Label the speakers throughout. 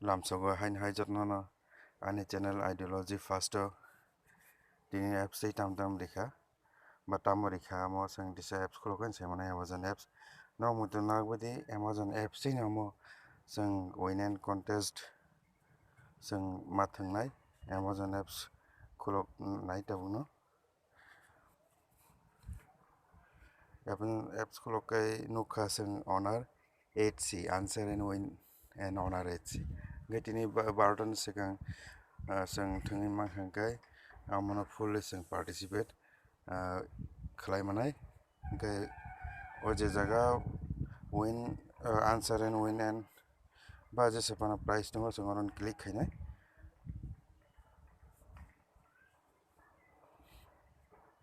Speaker 1: lamsogo hain hai jotno ani channel ideology first tini apps sei tam rekha ba tamo rekha amo sang disa apps kholokan se mane Amazon apps no mutu nagbadi Amazon apps sei namo sang win and contest sang mathangnai Amazon apps khulok nai tabuno apps kholokai nukha sang honor 8c answer and win and honor 8c getini barton sekang sang thungni mangkhangkai amona fully sang participate khlai manai okay o je jaga win answer and win and ba je sepana price dong so ngoron click khainai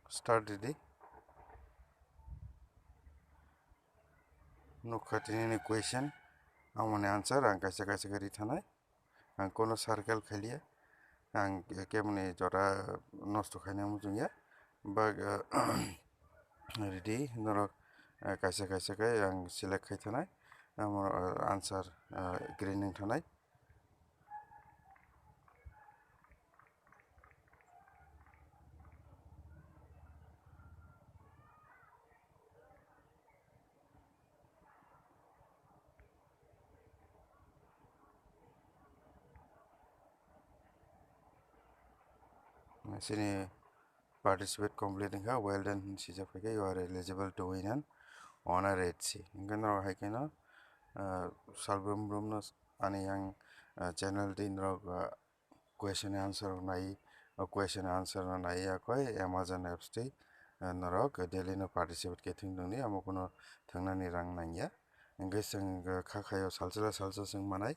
Speaker 1: start ready nukhatini question amone answer ang kaisa kaisa gari thanai ang kono circle khailia ang kemne jora nosto khaina mujungya ba ready norok kaisa kaisa kai ang select khai thanai amor answer green thanai sini participate completing ha well done sija phake you are eligible to win an honor 8c ingano haikena salbum bromno ani yang channel din rok question answer nai question answer nai akoi Amazon apps ti norok daily no participate ke thingdungni amo kono thangnani rang nangya engge sing khakhayo salsa sing manai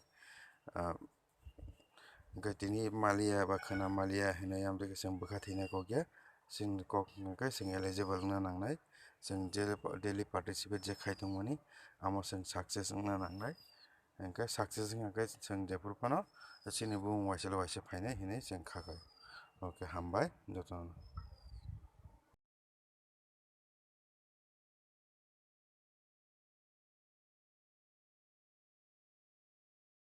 Speaker 1: tini malia ba khana malia hina yam de sing bukha thina ko kya sing kok ka sing eligible na nangnai sing daily participate je khaitung mani amo sing success na nangnai engka success nga sing japur pano sini bu waisalo waisa phainai hinai sing khakai okay hambai jotono